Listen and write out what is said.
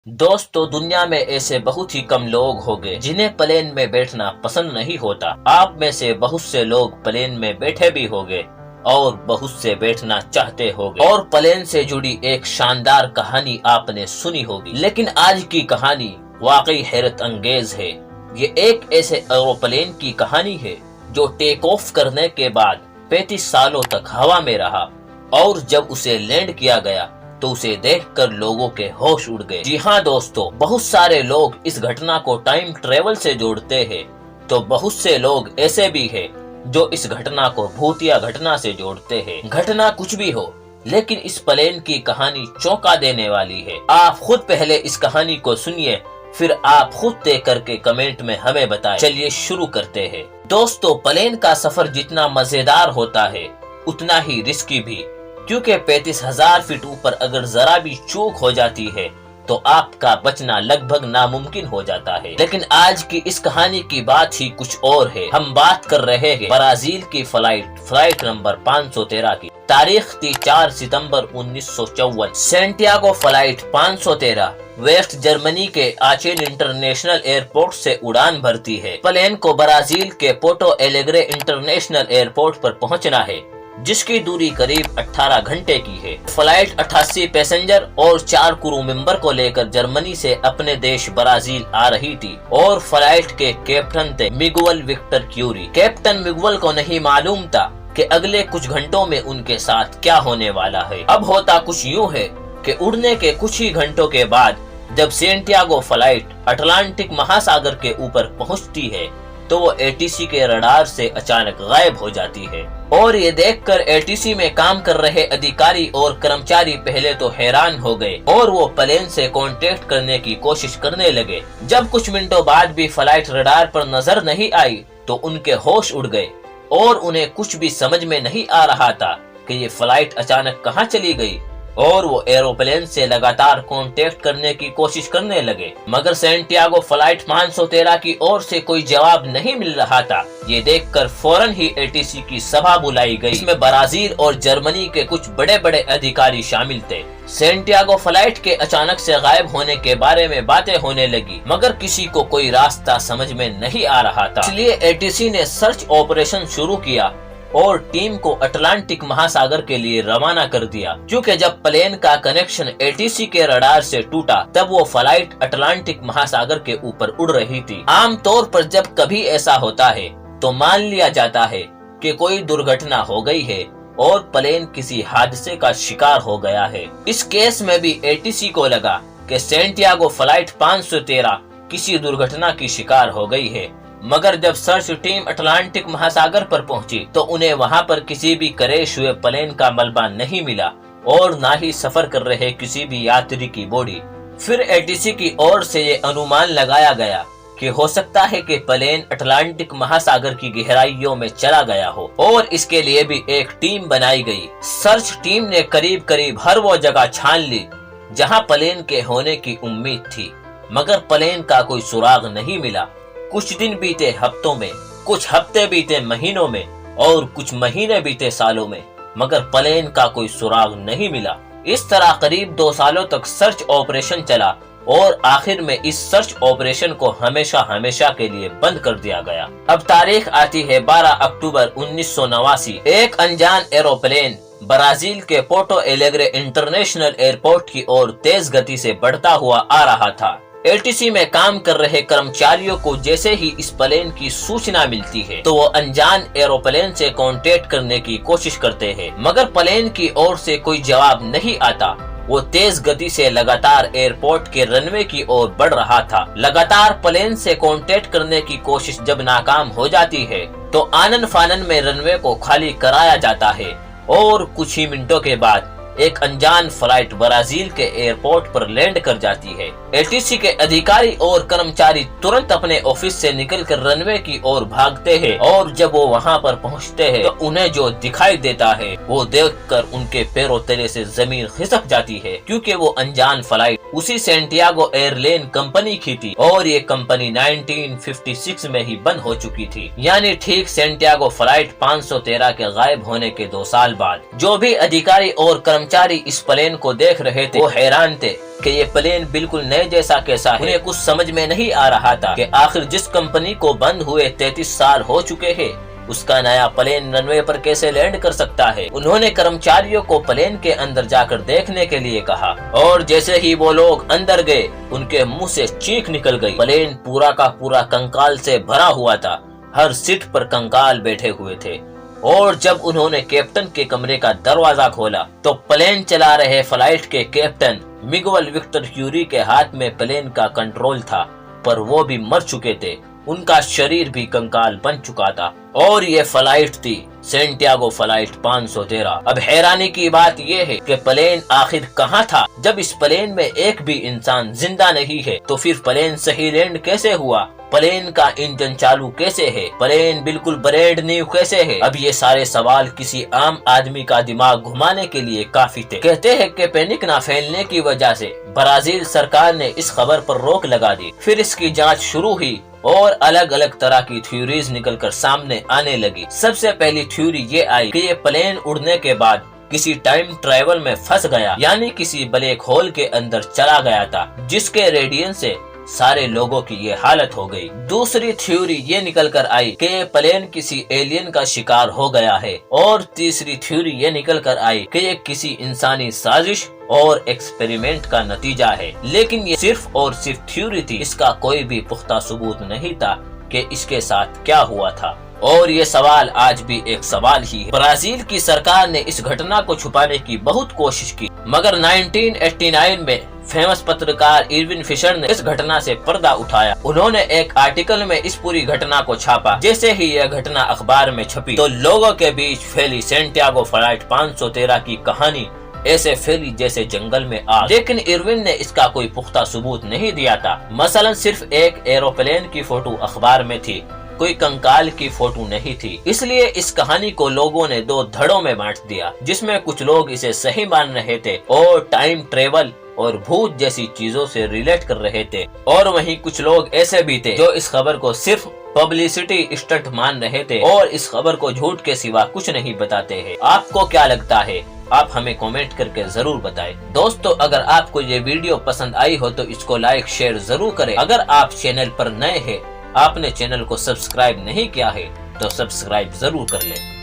दोस्तों, दुनिया में ऐसे बहुत ही कम लोग होंगे जिन्हें प्लेन में बैठना पसंद नहीं होता। आप में से बहुत से लोग प्लेन में बैठे भी होंगे और बहुत से बैठना चाहते होंगे और प्लेन से जुड़ी एक शानदार कहानी आपने सुनी होगी। लेकिन आज की कहानी वाकई हैरत अंगेज है। ये एक ऐसे एरोप्लेन की कहानी है जो टेक ऑफ करने के बाद 35 सालों तक हवा में रहा और जब उसे लैंड किया गया तो उसे देखकर लोगों के होश उड़ गए। जी हाँ दोस्तों, बहुत सारे लोग इस घटना को टाइम ट्रेवल से जोड़ते हैं, तो बहुत से लोग ऐसे भी हैं जो इस घटना को भूतिया घटना से जोड़ते हैं। घटना कुछ भी हो, लेकिन इस प्लेन की कहानी चौंका देने वाली है। आप खुद पहले इस कहानी को सुनिए, फिर आप खुद तय करके कमेंट में हमें बताएं। चलिए शुरू करते हैं। दोस्तों, प्लेन का सफर जितना मजेदार होता है उतना ही रिस्की भी, क्योंकि 35,000 फीट ऊपर अगर जरा भी चूक हो जाती है तो आपका बचना लगभग नामुमकिन हो जाता है। लेकिन आज की इस कहानी की बात ही कुछ और है। हम बात कर रहे हैं ब्राजील की फ्लाइट नंबर 513 की। तारीख थी 4 सितंबर 1954। सैंटियागो फ्लाइट 513 वेस्ट जर्मनी के आचेन इंटरनेशनल एयरपोर्ट से उड़ान भरती है। प्लेन को ब्राजील के पोर्टो एलेग्रे इंटरनेशनल एयरपोर्ट पर पहुंचना है, जिसकी दूरी करीब 18 घंटे की है। फ्लाइट 88 पैसेंजर और 4 क्रू मेंबर को लेकर जर्मनी से अपने देश ब्राजील आ रही थी और फ्लाइट के कैप्टन थे Miguel Victor Curie. Captain Miguel को नहीं मालूम था कि अगले कुछ घंटों में उनके साथ क्या होने वाला है। अब होता कुछ यूँ है कि उड़ने के कुछ ही घंटों के बाद जब सैंटियागो फ्लाइट अटलांटिक महासागर के ऊपर पहुँचती है तो वो एटीसी के रडार से अचानक गायब हो जाती है। और ये देखकर एटीसी में काम कर रहे अधिकारी और कर्मचारी पहले तो हैरान हो गए और वो प्लेन से कांटेक्ट करने की कोशिश करने लगे। जब कुछ मिनटों बाद भी फ्लाइट रडार पर नजर नहीं आई तो उनके होश उड़ गए और उन्हें कुछ भी समझ में नहीं आ रहा था कि ये फ्लाइट अचानक कहाँ चली गई और वो एरोप्लेन से लगातार कांटेक्ट करने की कोशिश करने लगे, मगर सैंटियागो फ्लाइट 513 की ओर से कोई जवाब नहीं मिल रहा था। ये देखकर फौरन ही एटीसी की सभा बुलाई गई। इसमें ब्राजील और जर्मनी के कुछ बड़े बड़े अधिकारी शामिल थे। सैंटियागो फ्लाइट के अचानक से गायब होने के बारे में बातें होने लगी, मगर किसी को कोई रास्ता समझ में नहीं आ रहा था। इसलिए एटीसी ने सर्च ऑपरेशन शुरू किया और टीम को अटलांटिक महासागर के लिए रवाना कर दिया, क्योंकि जब प्लेन का कनेक्शन एटीसी के रडार से टूटा तब वो फ्लाइट अटलांटिक महासागर के ऊपर उड़ रही थी। आमतौर पर जब कभी ऐसा होता है तो मान लिया जाता है कि कोई दुर्घटना हो गई है और प्लेन किसी हादसे का शिकार हो गया है। इस केस में भी एटीसी को लगा कि सैंटियागो फ्लाइट 513 किसी दुर्घटना की शिकार हो गई है, मगर जब सर्च टीम अटलांटिक महासागर पर पहुंची तो उन्हें वहां पर किसी भी क्रैश हुए प्लेन का मलबा नहीं मिला और न ही सफर कर रहे किसी भी यात्री की बॉडी। फिर एटीसी की ओर से ये अनुमान लगाया गया कि हो सकता है कि प्लेन अटलांटिक महासागर की गहराइयों में चला गया हो और इसके लिए भी एक टीम बनाई गई। सर्च टीम ने करीब करीब हर वो जगह छान ली जहां प्लेन के होने की उम्मीद थी, मगर प्लेन का कोई सुराग नहीं मिला। कुछ दिन बीते हफ्तों में, कुछ हफ्ते बीते महीनों में और कुछ महीने बीते सालों में, मगर प्लेन का कोई सुराग नहीं मिला। इस तरह करीब 2 सालों तक सर्च ऑपरेशन चला और आखिर में इस सर्च ऑपरेशन को हमेशा हमेशा के लिए बंद कर दिया गया। अब तारीख आती है 12 अक्टूबर 1989। एक अनजान एरोप्लेन ब्राजील के पोर्टो एलेग्रे इंटरनेशनल एयरपोर्ट की ओर तेज गति से बढ़ता हुआ आ रहा था। एटीसी में काम कर रहे कर्मचारियों को जैसे ही इस प्लेन की सूचना मिलती है तो वो अनजान एरोप्लेन से कांटेक्ट करने की कोशिश करते हैं, मगर प्लेन की ओर से कोई जवाब नहीं आता। वो तेज गति से लगातार एयरपोर्ट के रनवे की ओर बढ़ रहा था। लगातार प्लेन से कांटेक्ट करने की कोशिश जब नाकाम हो जाती है तो आनन फानन में रनवे को खाली कराया जाता है और कुछ ही मिनटों के बाद एक अनजान फ्लाइट ब्राजील के एयरपोर्ट पर लैंड कर जाती है। एटीसी के अधिकारी और कर्मचारी तुरंत अपने ऑफिस से निकलकर रनवे की ओर भागते हैं और जब वो वहां पर पहुंचते हैं तो उन्हें जो दिखाई देता है वो देखकर उनके पैरों तले से जमीन खिसक जाती है, क्योंकि वो अनजान फ्लाइट उसी सैंटियागो एयरलाइन कंपनी की थी और ये कंपनी 1956 में ही बंद हो चुकी थी, यानी ठीक सैंटियागो फ्लाइट 513 के गायब होने के 2 साल बाद। जो भी अधिकारी और कर्मचारी कर्मचारी इस प्लेन को देख रहे थे वो हैरान थे कि ये प्लेन बिल्कुल नए जैसा कैसा है। उन्हें कुछ समझ में नहीं आ रहा था कि आखिर जिस कंपनी को बंद हुए 33 साल हो चुके हैं उसका नया प्लेन रनवे पर कैसे लैंड कर सकता है। उन्होंने कर्मचारियों को प्लेन के अंदर जाकर देखने के लिए कहा और जैसे ही वो लोग अंदर गए उनके मुंह से चीख निकल गई। प्लेन पूरा का पूरा कंकाल से भरा हुआ था, हर सीट पर कंकाल बैठे हुए थे। और जब उन्होंने कैप्टन के कमरे का दरवाजा खोला तो प्लेन चला रहे फ्लाइट के कैप्टन मिगुएल विक्टर ह्यूरी के हाथ में प्लेन का कंट्रोल था, पर वो भी मर चुके थे, उनका शरीर भी कंकाल बन चुका था। और ये फ्लाइट थी सैंटियागो फ्लाइट 513। अब हैरानी की बात ये है कि प्लेन आखिर कहाँ था। जब इस प्लेन में एक भी इंसान जिंदा नहीं है तो फिर प्लेन सही लैंड कैसे हुआ, प्लेन का इंजन चालू कैसे है, प्लेन बिल्कुल ब्रांड न्यू कैसे है। अब ये सारे सवाल किसी आम आदमी का दिमाग घुमाने के लिए काफी थे। कहते हैं कि पैनिक न फैलने की वजह से ब्राजील सरकार ने इस खबर पर रोक लगा दी। फिर इसकी जांच शुरू हुई और अलग अलग तरह की थ्योरीज निकलकर सामने आने लगी। सबसे पहली थ्योरी ये आई कि ये प्लेन उड़ने के बाद किसी टाइम ट्रेवल में फंस गया, यानी किसी ब्लैक होल के अंदर चला गया था जिसके रेडियन से सारे लोगों की ये हालत हो गई। दूसरी थ्योरी ये निकल कर आई कि ये प्लेन किसी एलियन का शिकार हो गया है। और तीसरी थ्योरी ये निकल कर आई कि ये किसी इंसानी साजिश और एक्सपेरिमेंट का नतीजा है। लेकिन ये सिर्फ और सिर्फ थ्योरी थी, इसका कोई भी पुख्ता सबूत नहीं था कि इसके साथ क्या हुआ था। और ये सवाल आज भी एक सवाल ही है। ब्राजील की सरकार ने इस घटना को छुपाने की बहुत कोशिश की, मगर 1989 में फेमस पत्रकार इरविन फिशर ने इस घटना से पर्दा उठाया। उन्होंने एक आर्टिकल में इस पूरी घटना को छापा। जैसे ही यह घटना अखबार में छपी तो लोगों के बीच फैली सैंटियागो फ्लाइट 513 की कहानी ऐसे फैली जैसे जंगल में आग। लेकिन इरविन ने इसका कोई पुख्ता सबूत नहीं दिया था। मसलन सिर्फ एक एरोप्लेन की फोटो अखबार में थी, कोई कंकाल की फोटो नहीं थी। इसलिए इस कहानी को लोगों ने दो धड़ों में बांट दिया, जिसमें कुछ लोग इसे सही मान रहे थे और टाइम ट्रेवल और भूत जैसी चीजों से रिलेट कर रहे थे, और वहीं कुछ लोग ऐसे भी थे जो इस खबर को सिर्फ पब्लिसिटी स्टंट मान रहे थे और इस खबर को झूठ के सिवा कुछ नहीं बताते हैं। आपको क्या लगता है? आप हमें कमेंट करके जरूर बताएं। दोस्तों, अगर आपको ये वीडियो पसंद आई हो तो इसको लाइक शेयर जरूर करें। अगर आप चैनल पर नए हैं, आपने चैनल को सब्सक्राइब नहीं किया है तो सब्सक्राइब जरूर कर लें।